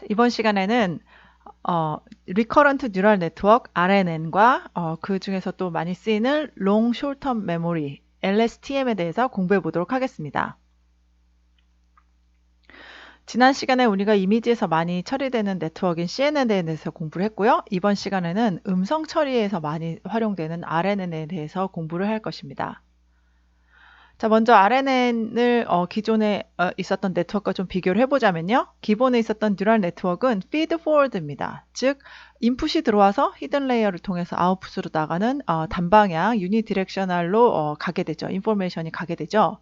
이번 시간에는 Recurrent Neural Network RNN과 그 중에서 또 많이 쓰이는 Long Short-Term Memory LSTM에 대해서 공부해 보도록 하겠습니다. 지난 시간에 우리가 이미지에서 많이 처리되는 네트워크인 CNN에 대해서 공부를 했고요. 이번 시간에는 음성 처리에서 많이 활용되는 RNN에 대해서 공부를 할 것입니다. 자, 먼저 RNN을 기존에 있었던 네트워크와 좀 비교를 해보자면요. 기본에 있었던 뉴럴 네트워크는 feed forward입니다. 즉, 인풋이 들어와서 히든 레이어를 통해서 아웃풋으로 나가는 단방향 유니디렉셔널로 가게 되죠. 인포메이션이 가게 되죠.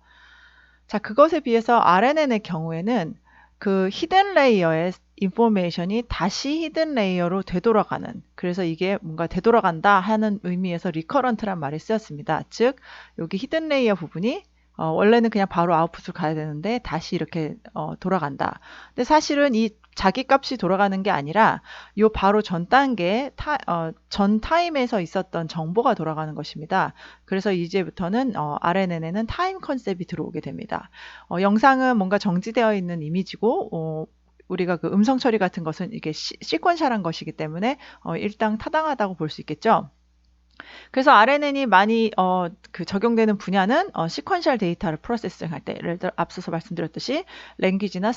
자, 그것에 비해서 RNN의 경우에는 그 히든 레이어의 인포메이션이 다시 히든 레이어로 되돌아가는, 그래서 이게 뭔가 되돌아간다 하는 의미에서 리커런트란 말이 쓰였습니다. 즉, 여기 히든 레이어 부분이 원래는 그냥 바로 아웃풋을 가야 되는데 다시 이렇게 돌아간다. 근데 사실은 이 자기 값이 돌아가는 게 아니라 요 바로 전 단계 전 타임에서 있었던 정보가 돌아가는 것입니다. 그래서 이제부터는 RNN에는 타임 컨셉이 들어오게 됩니다. 영상은 뭔가 정지되어 있는 이미지고 우리가 그 음성 처리 같은 것은 이게 시퀀셜한 것이기 때문에 일당 타당하다고 볼 수 있겠죠. 그래서 RNN이 많이 적용되는 분야는 시퀀셜 데이터를 프로세싱 할 때, 예를 들어 앞서서 말씀드렸듯이 랭귀지나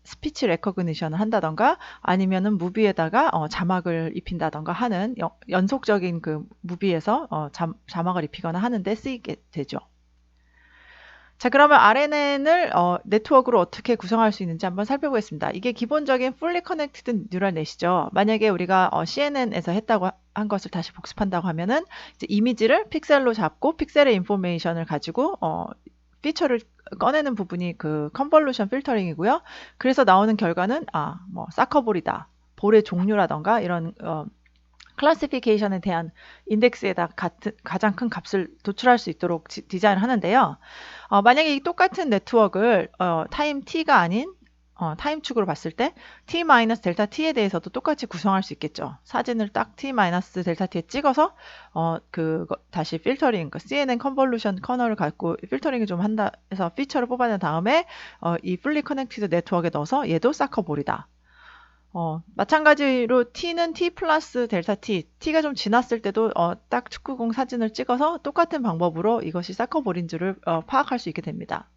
스피치 레커그니션을 한다던가 아니면은 무비에다가 자막을 입힌다던가 하는 연속적인 그 무비에서 자막을 입히거나 하는 데 쓰이게 되죠. 자, 그러면 RNN을 네트워크로 어떻게 구성할 수 있는지 한번 살펴보겠습니다. 이게 기본적인 Fully Connected Neural Net이죠. 만약에 우리가 CNN에서 했다고 한 것을 다시 복습한다고 하면은 이제 이미지를 픽셀로 잡고 픽셀의 인포메이션을 가지고 피처를 꺼내는 부분이 그 컨볼루션 필터링이고요. 그래서 나오는 결과는 뭐 사커볼이다, 볼의 종류라던가 이런 클래시피케이션에 대한 인덱스에다 가장 큰 값을 도출할 수 있도록 디자인을 하는데요. 만약에 이 똑같은 네트워크를 타임 t가 아닌 타임 축으로 봤을 때 t-델타 t에 대해서도 똑같이 구성할 수 있겠죠. 사진을 딱 t-델타 t에 찍어서 다시 필터링, CNN 컨볼루션 커널을 갖고 필터링을 좀 한다 해서 피처를 뽑아낸 다음에 이 풀리 커넥티드 네트워크에 넣어서 얘도 사커볼이다. 마찬가지로 t는 t 플러스 델타 t가 좀 지났을 때도 딱 축구공 사진을 찍어서 똑같은 방법으로 이것이 사커볼인 줄을 파악할 수 있게 됩니다.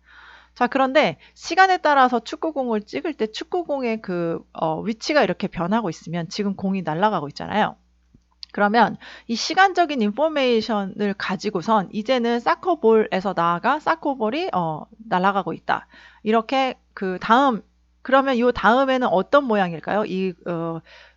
자, 그런데 시간에 따라서 축구공을 찍을 때 축구공의 위치가 이렇게 변하고 있으면 지금 공이 날아가고 있잖아요. 그러면 이 시간적인 인포메이션을 가지고선 이제는 사커볼에서 나아가 사커볼이 날아가고 있다. 이렇게 그러면 이 다음에는 어떤 모양일까요?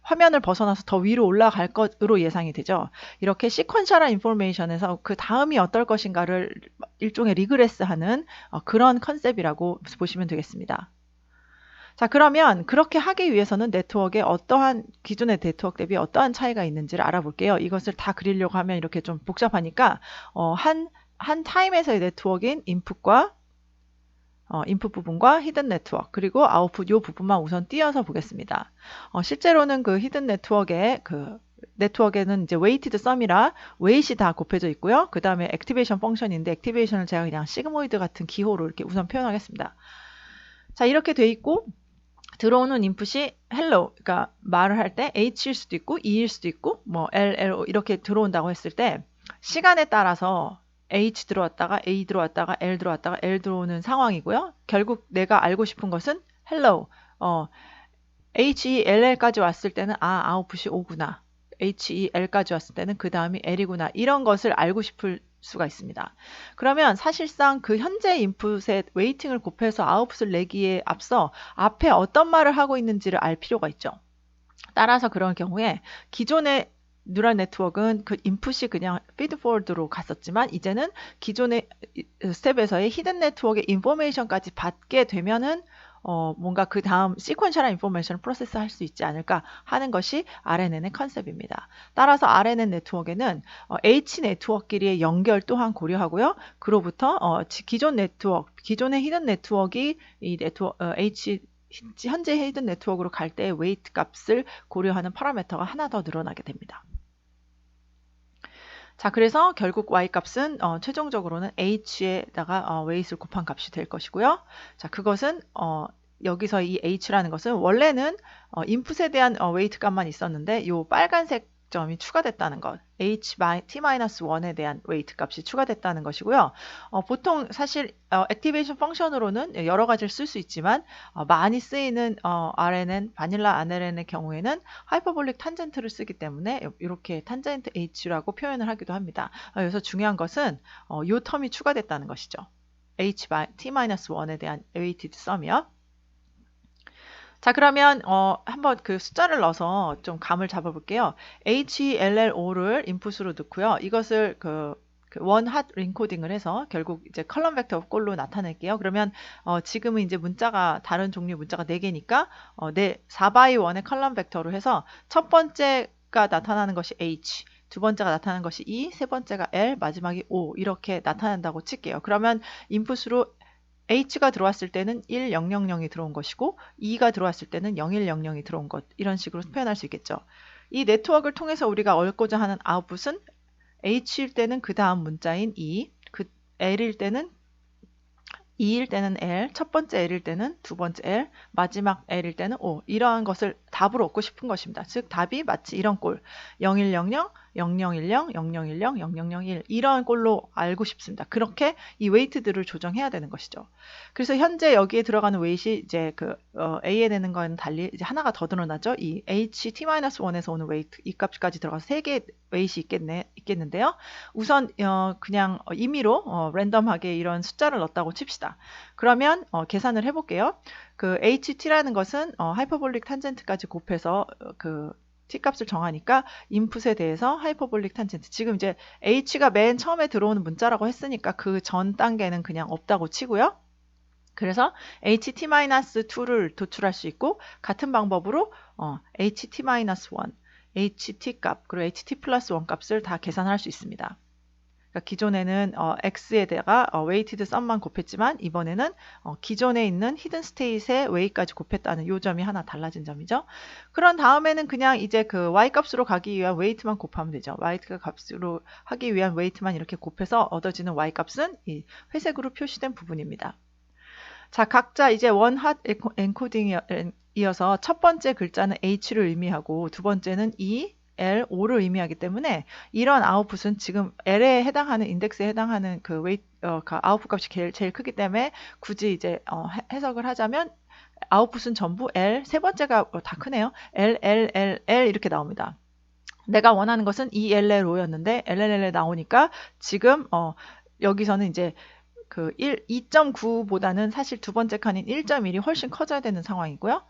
화면을 벗어나서 더 위로 올라갈 것으로 예상이 되죠. 이렇게 시퀀셜한 인포메이션에서 그 다음이 어떨 것인가를 일종의 리그레스하는 그런 컨셉이라고 보시면 되겠습니다. 자, 그러면 그렇게 하기 위해서는 네트워크에 기존의 네트워크 대비 어떠한 차이가 있는지를 알아볼게요. 이것을 다 그리려고 하면 이렇게 좀 복잡하니까 한 타임에서의 네트워크인 인풋 부분과 히든 네트워크, 그리고 아웃풋 이 부분만 우선 띄어서 보겠습니다. 실제로는 그 히든 네트워크에는 이제 웨이티드 썸이라 웨이트이 다 곱해져 있고요. 그 다음에 액티베이션 펑션인데 액티베이션을 제가 그냥 시그모이드 같은 기호로 이렇게 우선 표현하겠습니다. 자, 이렇게 돼 있고 들어오는 인풋이 hello, 그러니까 말을 할 때 H일 수도 있고 E일 수도 있고 뭐 L 이렇게 들어온다고 했을 때 시간에 따라서 H 들어왔다가 A 들어왔다가 L 들어왔다가 L 들어오는 상황이고요. 결국 내가 알고 싶은 것은 hello, HELL까지 왔을 때는 아웃풋이 O구나. HEL까지 왔을 때는 그 다음이 L이구나. 이런 것을 알고 싶을 수가 있습니다. 그러면 사실상 그 현재 인풋의 웨이팅을 곱해서 아웃풋을 내기에 앞서 앞에 어떤 말을 하고 있는지를 알 필요가 있죠. 따라서 그런 경우에 기존의 뉴럴 네트워크는 그 인풋이 그냥 피드 포워드로 갔었지만 이제는 기존의 스텝에서의 히든 네트워크의 인포메이션까지 받게 되면은 뭔가 그 다음 시퀀셜한 인포메이션을 프로세스 할 수 있지 않을까 하는 것이 RNN의 컨셉입니다. 따라서 RNN 네트워크에는 H 네트워크끼리의 연결 또한 고려하고요. 그로부터 기존의 히든 네트워크가 이 현재 히든 네트워크로 갈 때 웨이트 값을 고려하는 파라미터가 하나 더 늘어나게 됩니다. 자, 그래서 결국 y-값은 최종적으로는 h에다가 웨이트를 곱한 값이 될 것이고요. 자, 그것은 여기서 이 h라는 것은 원래는 인풋에 대한 웨이트 값만 있었는데 요 빨간색 점이 추가됐다는 것, t-1에 대한 웨이트 값이 추가됐다는 것이고요. 보통 사실 액티베이션 펑션으로는 여러 가지를 쓸 수 있지만 많이 쓰이는 RNN, 바닐라 RNN의 경우에는 하이퍼볼릭 탄젠트를 쓰기 때문에 이렇게 탄젠트 H라고 표현을 하기도 합니다. 그래서 중요한 것은 이 텀이 추가됐다는 것이죠. t-1에 대한 weighted sum이요. 자, 그러면 한번 그 숫자를 넣어서 좀 감을 잡아볼게요. HLLO를 인풋으로 넣고요. 이것을 원핫 링코딩을 해서 결국 이제 컬럼 벡터 꼴로 나타낼게요. 그러면 지금은 이제 문자가 다른 종류 문자가 4개니까 4x1의 컬럼 벡터로 해서 첫 번째가 나타나는 것이 H, 두 번째가 나타나는 것이 E, 세 번째가 L, 마지막이 O 이렇게 나타난다고 칠게요. 그러면 인풋으로 H가 들어왔을 때는 1000이 들어온 것이고 2가 들어왔을 때는 0100이 들어온 것, 이런 식으로 표현할 수 있겠죠. 이 네트워크를 통해서 우리가 얻고자 하는 아웃풋은 H일 때는 그 다음 문자인 E, L일 때는 E일 때는 L, 첫 번째 L일 때는 두 번째 L, 마지막 L일 때는 O, 이러한 것을 답으로 얻고 싶은 것입니다. 즉 답이 마치 이런 꼴 0100, 0010, 0010, 0001 이런 꼴로 알고 싶습니다. 그렇게 이 웨이트들을 조정해야 되는 것이죠. 그래서 현재 여기에 들어가는 웨이트이 이제 A에 내는 거는 달리 이제 하나가 더 늘어나죠. 이 HT-1에서 오는 웨이트, 이 값까지 들어가서 3개의 웨이트이 있겠는데요. 우선 그냥 임의로 랜덤하게 이런 숫자를 넣었다고 칩시다. 그러면 계산을 해볼게요. 그 HT라는 것은 하이퍼볼릭 탄젠트까지 곱해서 t값을 정하니까 인풋에 대해서 하이퍼볼릭 탄젠트, 지금 이제 h가 맨 처음에 들어오는 문자라고 했으니까 그 전 단계는 그냥 없다고 치고요. 그래서 ht-2를 도출할 수 있고 같은 방법으로 ht-1, ht 값, 그리고 ht 플러스 1 값을 다 계산할 수 있습니다. 그러니까 기존에는 x에다가 weighted sum만 곱했지만 이번에는 기존에 있는 hidden state의 weight까지 곱했다는 요 점이 하나 달라진 점이죠. 그런 다음에는 그냥 이제 그 y 값으로 가기 위한 weight만 곱하면 되죠. y 값으로 하기 위한 weight만 이렇게 곱해서 얻어지는 y 값은 이 회색으로 표시된 부분입니다. 자, 각자 이제 원핫 엔코딩이어서 첫 번째 글자는 H를 의미하고 두 번째는 E, L, O를 의미하기 때문에 이런 아웃풋은 지금 L에 해당하는 인덱스에 해당하는 아웃풋 값이 제일 크기 때문에 굳이 이제 해석을 하자면 아웃풋은 전부 L, 세 번째가 다 크네요. L, L, L, L 이렇게 나옵니다. 내가 원하는 것은 ELLO였는데 LLL에 나오니까 지금 여기서는 이제 2.9보다는 사실 두 번째 칸인 1.1이 훨씬 커져야 되는 상황이고요.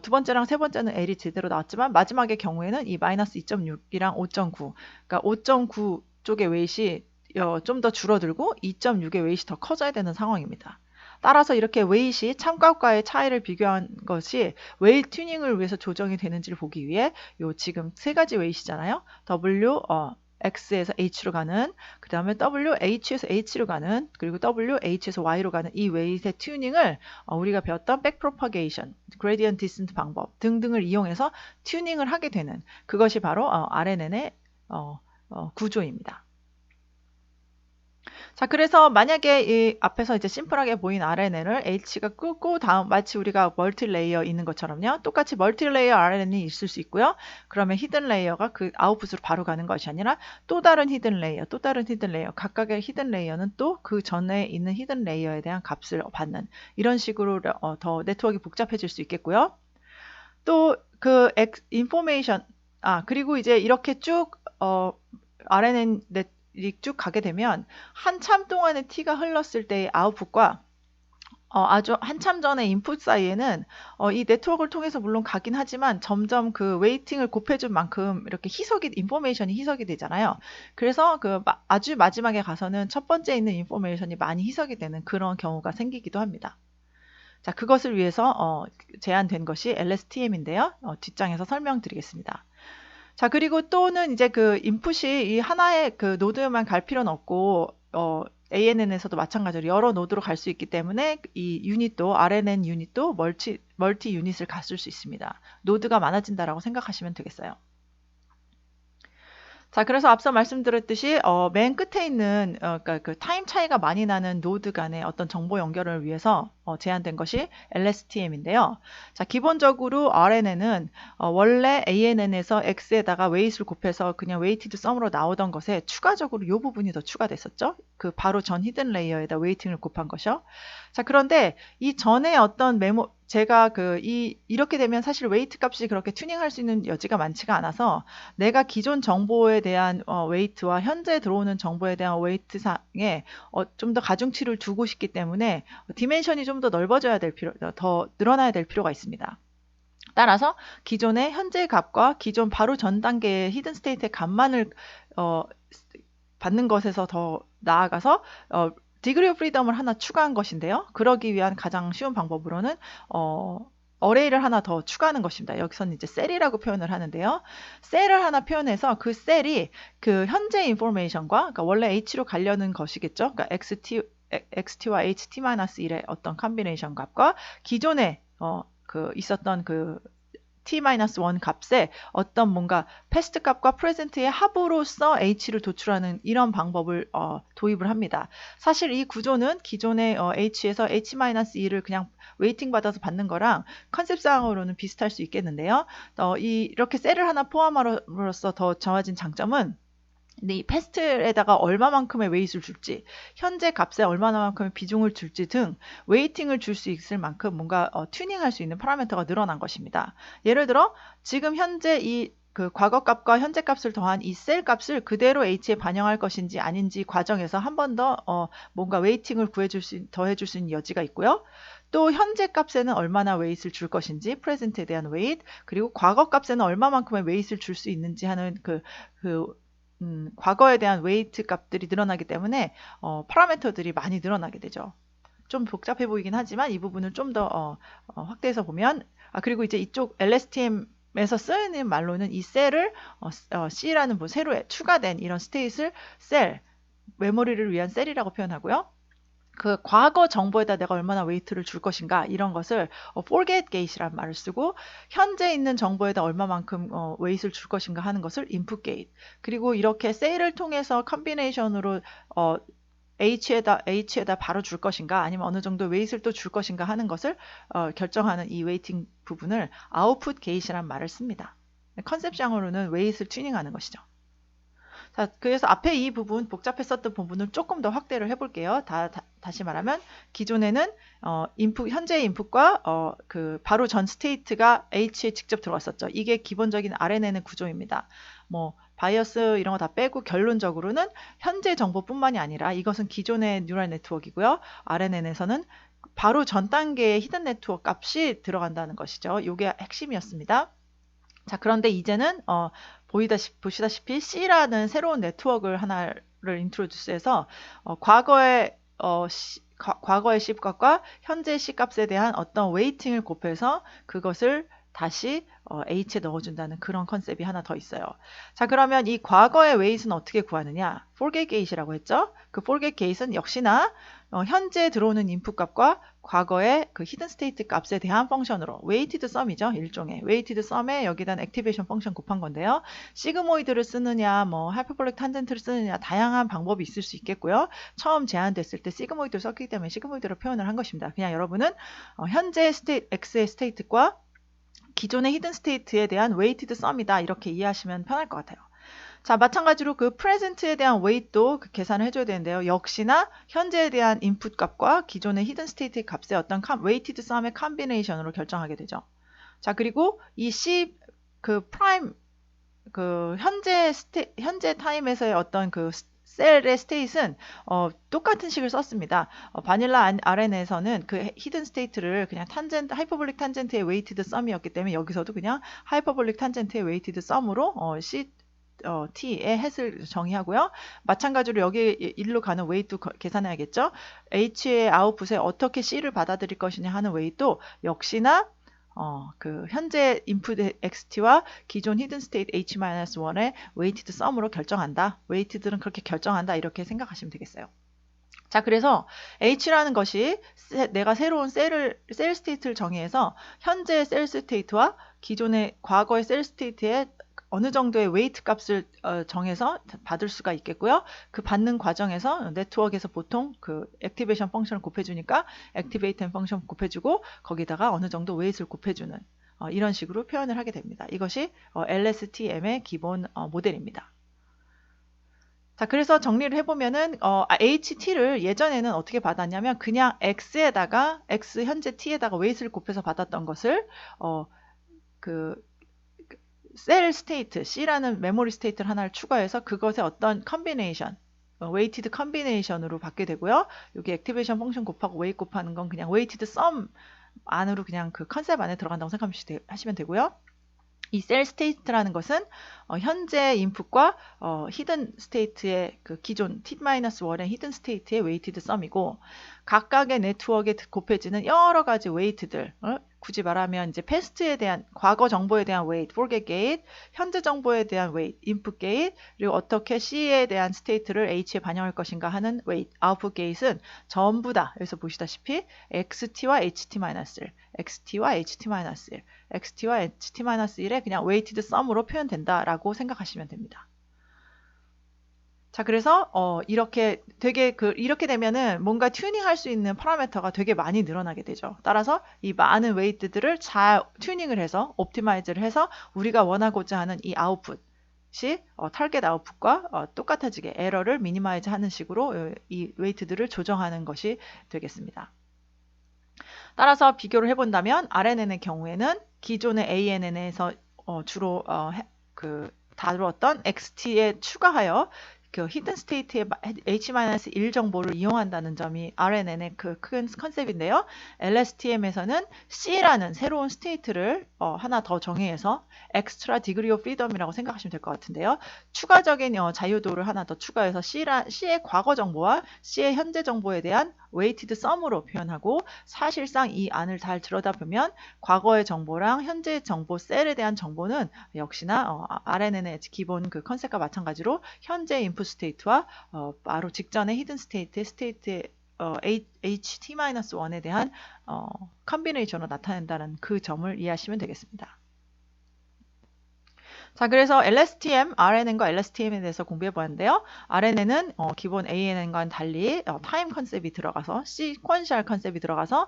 두 번째랑 세 번째는 L이 제대로 나왔지만 마지막의 경우에는 이 마이너스 2.6이랑 5.9, 그러니까 5.9 쪽의 웨이트이 좀 더 줄어들고 2.6의 웨이트이 더 커져야 되는 상황입니다. 따라서 이렇게 웨이트이 참값과의 차이를 비교한 것이 웨이트 튜닝을 위해서 조정이 되는지를 보기 위해 지금 세 가지 웨이트잖아요. W, X에서 H로 가는, 그 다음에 W, H에서 H로 가는, 그리고 W, H에서 Y로 가는 이 웨이트의 튜닝을 우리가 배웠던 백프로파게이션, 그레디언트 디센트 방법 등등을 이용해서 튜닝을 하게 되는 그것이 바로 RNN의 구조입니다. 자, 그래서 만약에 이 앞에서 이제 심플하게 보인 RNN을 H가 끄고 다음 마치 우리가 멀티레이어 있는 것처럼요. 똑같이 멀티레이어 RNN이 있을 수 있고요. 그러면 히든 레이어가 그 아웃풋으로 바로 가는 것이 아니라 또 다른 히든 레이어, 또 다른 히든 레이어, 각각의 히든 레이어는 또 그 전에 있는 히든 레이어에 대한 값을 받는 이런 식으로 더 네트워크가 복잡해질 수 있겠고요. 또 인포메이션, 그리고 이제 이렇게 쭉 RNN 쭉 가게 되면 한참 동안의 t가 흘렀을 때의 아웃풋과 아주 한참 전의 인풋 사이에는 이 네트워크를 통해서 물론 가긴 하지만 점점 그 웨이팅을 곱해준 만큼 이렇게 인포메이션이 희석이 되잖아요. 그래서 아주 마지막에 가서는 첫 번째 있는 인포메이션이 많이 희석이 되는 그런 경우가 생기기도 합니다. 자, 그것을 위해서 제안된 것이 LSTM인데요. 뒷장에서 설명드리겠습니다. 자, 그리고 또는 이제 인풋이 이 하나의 노드에만 갈 필요는 없고 ANN에서도 마찬가지로 여러 노드로 갈 수 있기 때문에 이 유닛도 RNN 유닛도 멀티 유닛을 갔을 수 있습니다. 노드가 많아진다라고 생각하시면 되겠어요. 자, 그래서 앞서 말씀드렸듯이 맨 끝에 있는 그러니까 그 타임 차이가 많이 나는 노드 간의 어떤 정보 연결을 위해서 제안된 것이 LSTM인데요. 자, 기본적으로 RNN은 원래 ANN에서 X에다가 weight을 곱해서 그냥 weighted sum으로 나오던 것에 추가적으로 이 부분이 더 추가됐었죠. 그 바로 전 히든 레이어에다 웨이팅을 곱한 것이요. 자, 그런데 이 전에 어떤 제가 이렇게 되면 사실 웨이트 값이 그렇게 튜닝할 수 있는 여지가 많지가 않아서 내가 기존 정보에 대한 웨이트와 현재 들어오는 정보에 대한 웨이트 상에 좀 더 가중치를 두고 싶기 때문에 디멘션이 좀 더 넓어져야 될 더 늘어나야 될 필요가 있습니다. 따라서 기존의 현재 값과 기존 바로 전 단계의 히든 스테이트의 값만을 받는 것에서 더 나아가서 디그리 오브 프리덤을 하나 추가한 것인데요. 그러기 위한 가장 쉬운 방법으로는 어레이를 하나 더 추가하는 것입니다. 여기서는 이제 셀이라고 표현을 하는데요. 셀을 하나 표현해서 그 셀이 그 현재 인포메이션과 그러니까 원래 h로 가려는 것이겠죠. 그러니까 xt와 ht-1의 어떤 컨비네이션 값과 기존에 있었던 그 t-1 값에 어떤 뭔가 패스트 값과 프레젠트의 합으로서 h를 도출하는 이런 방법을 도입을 합니다. 사실 이 구조는 기존의 h에서 h-2를 그냥 웨이팅 받아서 받는 거랑 컨셉상으로는 비슷할 수 있겠는데요. 이렇게 셀을 하나 포함함으로써 더 좋아진 장점은 이 패스트에다가 얼마만큼의 웨이트를 줄지, 현재 값에 얼마만큼의 비중을 줄지 등 웨이팅을 줄 수 있을 만큼 뭔가 튜닝할 수 있는 파라미터가 늘어난 것입니다. 예를 들어 지금 현재 그 과거 값과 현재 값을 더한 이 셀 값을 그대로 h에 반영할 것인지 아닌지 과정에서 한 번 더 뭔가 웨이팅을 더해줄 수 있는 여지가 있고요. 또 현재 값에는 얼마나 웨이트를 줄 것인지, 프레젠트에 대한 웨이트, 그리고 과거 값에는 얼마만큼의 웨이트를 줄 수 있는지 하는 과거에 대한 웨이트 값들이 늘어나기 때문에 파라미터들이 많이 늘어나게 되죠. 좀 복잡해 보이긴 하지만 이 부분을 좀 더 확대해서 보면 그리고 이제 이쪽 LSTM에서 쓰이는 말로는 이 셀을 C라는 새로 추가된 이런 스테이트를 셀, 메모리를 위한 셀이라고 표현하고요. 그 과거 정보에다 내가 얼마나 웨이트를 줄 것인가 이런 것을 forget gate이라는 말을 쓰고 현재 있는 정보에다 얼마만큼 웨이트를 줄 것인가 하는 것을 input gate. 그리고 이렇게 셀을 통해서 컨비네이션으로 H에다 바로 줄 것인가 아니면 어느 정도 웨이트를 또 줄 것인가 하는 것을 결정하는 이 웨이팅 부분을 output gate이라는 말을 씁니다. 컨셉상으로는 웨이트를 튜닝하는 것이죠. 자, 그래서 앞에 이 부분 복잡했었던 부분을 조금 더 확대를 해볼게요. 다시 말하면 기존에는 현재의 인풋과 바로 전 스테이트가 H에 직접 들어왔었죠. 이게 기본적인 RNN의 구조입니다. 뭐 바이어스 이런 거 다 빼고 결론적으로는 현재 정보뿐만이 아니라 이것은 기존의 뉴럴 네트워크이고요. RNN에서는 바로 전 단계의 히든 네트워크 값이 들어간다는 것이죠. 이게 핵심이었습니다. 자, 그런데 이제는 보시다시피 C라는 새로운 네트워크를 하나를 인트로듀스해서 과거의 C값과 현재 C값에 대한 어떤 웨이팅을 곱해서 그것을 다시 H에 넣어준다는 그런 컨셉이 하나 더 있어요. 자, 그러면 이 과거의 웨이트는 어떻게 구하느냐? forget gate이라고 했죠? 그 forget gate은 역시나 현재 들어오는 인풋 값과 과거의 그 히든 스테이트 값에 대한 펑션으로 weighted sum이죠. 일종의 weighted sum에 여기다 액티베이션 펑션 곱한 건데요. 시그모이드를 쓰느냐 뭐 하이퍼볼릭 탄젠트를 쓰느냐 다양한 방법이 있을 수 있겠고요. 처음 제안됐을 때 시그모이드를 썼기 때문에 시그모이드로 표현을 한 것입니다. 그냥 여러분은 현재 X의 스테이트과 기존의 히든 스테이트에 대한 weighted sum이다 이렇게 이해하시면 편할 것 같아요. 자, 마찬가지로 그 프레젠트에 대한 웨이트도 계산을 해줘야 되는데요. 역시나 현재에 대한 인풋 값과 기존의 히든 스테이트 값의 어떤 웨이티드 썸의 컨비네이션으로 결정하게 되죠. 자, 그리고 이 C 프라임 현재 타임에서의 어떤 셀의 스테이트는 똑같은 식을 썼습니다. 바닐라 RN에서는 그 히든 스테이트를 그냥 하이퍼볼릭 탄젠트의 웨이티드 썸이었기 때문에 여기서도 그냥 하이퍼볼릭 탄젠트의 웨이티드 썸으로 T의 햇을 정의하고요. 마찬가지로 여기 일로 가는 웨이트 계산해야겠죠. H의 아웃풋에 어떻게 C를 받아들일 것이냐 하는 웨이트도 역시나 그 현재 인풋 XT와 기존 히든 스테이트 H-1의 웨이티드 썸으로 결정한다. 웨이티드는 그렇게 결정한다. 이렇게 생각하시면 되겠어요. 자, 그래서 H라는 것이 내가 새로운 셀 스테이트를 정의해서 현재 셀 스테이트와 기존의 과거의 셀 스테이트의 어느 정도의 웨이트 값을 정해서 받을 수가 있겠고요. 그 받는 과정에서 네트워크에서 보통 그 액티베이션 펑션을 곱해주니까 액티베이트 펑션 곱해주고 거기다가 어느 정도 웨이트를 곱해주는 이런 식으로 표현을 하게 됩니다. 이것이 LSTM의 기본 모델입니다. 자, 그래서 정리를 해보면은 HT를 예전에는 어떻게 받았냐면 그냥 X에다가 X 현재 T에다가 웨이트를 곱해서 받았던 것을 그 셀 스테이트 C라는 메모리 스테이트를 하나를 추가해서 그것의 어떤 컨비네이션 웨이티드 컨비네이션으로 받게 되고요. 여기 액티베이션 펑션 곱하고 웨이트 곱하는 건 그냥 웨이티드 썸 안으로 그냥 그 컨셉 안에 들어간다고 생각하시면 되고요. 이 셀 스테이트라는 것은 현재 인풋과 히든 스테이트의 그 기존 t-1의 히든 스테이트의 웨이티드 썸이고 각각의 네트워크에 곱해지는 여러 가지 웨이트들 굳이 말하면 이제 패스트에 대한 과거 정보에 대한 웨이트, forget gate, 현재 정보에 대한 웨이트, input gate, 그리고 어떻게 C에 대한 스테이트를 H에 반영할 것인가 하는 웨이트, output gate은 전부 다 여기서 보시다시피 XT와 HT-1, XT와 HT-1, XT와 HT-1의 그냥 weighted sum으로 표현된다라고 생각하시면 됩니다. 자, 그래서 이렇게 되게 이렇게 되면은 뭔가 튜닝할 수 있는 파라미터가 되게 많이 늘어나게 되죠. 따라서 이 많은 웨이트들을 잘 튜닝을 해서 옵티마이즈를 해서 우리가 원하고자 하는 이 아웃풋이 타겟 아웃풋과 똑같아지게 에러를 미니마이즈 하는 식으로 이 웨이트들을 조정하는 것이 되겠습니다. 따라서 비교를 해본다면 RNN의 경우에는 기존의 ANN에서 주로 다루었던 XT에 추가하여 그 히든 스테이트의 H-1 정보를 이용한다는 점이 RNN의 그 큰 컨셉인데요. LSTM에서는 C라는 새로운 스테이트를 하나 더 정의해서 extra degree of freedom이라고 생각하시면 될 것 같은데요. 추가적인 자유도를 하나 더 추가해서 C의 과거 정보와 C의 현재 정보에 대한 weighted sum으로 표현하고 사실상 이 안을 잘 들여다보면 과거의 정보랑 현재의 정보 셀에 대한 정보는 역시나 RNN의 기본 그 컨셉과 마찬가지로 현재 인풋 스테이트와 바로 직전의 히든 스테이트의 HT-1에 대한 컨비네이션으로 나타낸다는 그 점을 이해하시면 되겠습니다. 자, 그래서 LSTM, RNN과 LSTM에 대해서 공부해 보았는데요. RNN은 기본 ANN과는 달리 타임 컨셉이 들어가서 시퀀셜 컨셉이 들어가서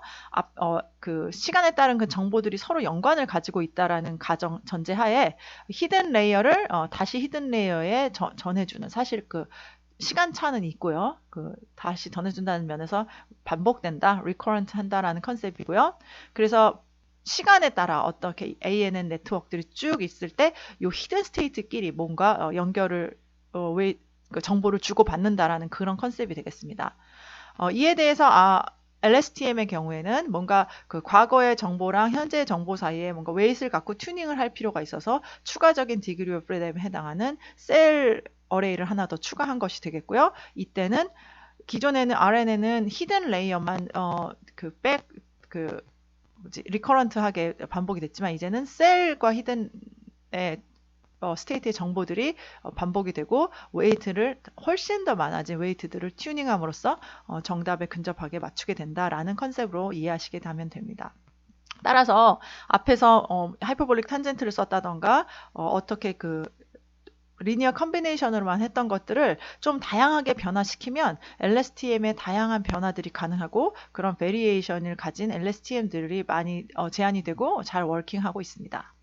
그 시간에 따른 그 정보들이 서로 연관을 가지고 있다라는 가정 전제하에 히든 레이어를 다시 히든 레이어에 전해주는 사실 그 시간차는 있고요. 다시 전해준다는 면에서 반복된다, recurrent 한다라는 컨셉이고요. 그래서 시간에 따라 어떻게 ANN 네트워크들이 쭉 있을 때 이 히든 스테이트끼리 뭔가 연결을 정보를 주고받는다라는 그런 컨셉이 되겠습니다. 이에 대해서 LSTM의 경우에는 뭔가 그 과거의 정보랑 현재의 정보 사이에 뭔가 웨이트를 갖고 튜닝을 할 필요가 있어서 추가적인 디그리 오브 프리덤에 해당하는 셀 어레이를 하나 더 추가한 것이 되겠고요. 이때는 기존에는 RNN은 히든 레이어만 리커런트하게 반복이 됐지만 이제는 셀과 히든의 스테이트의 정보들이 반복이 되고 웨이트를 훨씬 더 많아진 웨이트들을 튜닝함으로써 정답에 근접하게 맞추게 된다라는 컨셉으로 이해하시게 되면 됩니다. 따라서 앞에서 하이퍼볼릭 탄젠트를 썼다던가 어떻게 리니어 컨비네이션으로만 했던 것들을 좀 다양하게 변화시키면 LSTM의 다양한 변화들이 가능하고 그런 베리에이션을 가진 LSTM들이 많이 제한이 되고 잘 워킹하고 있습니다.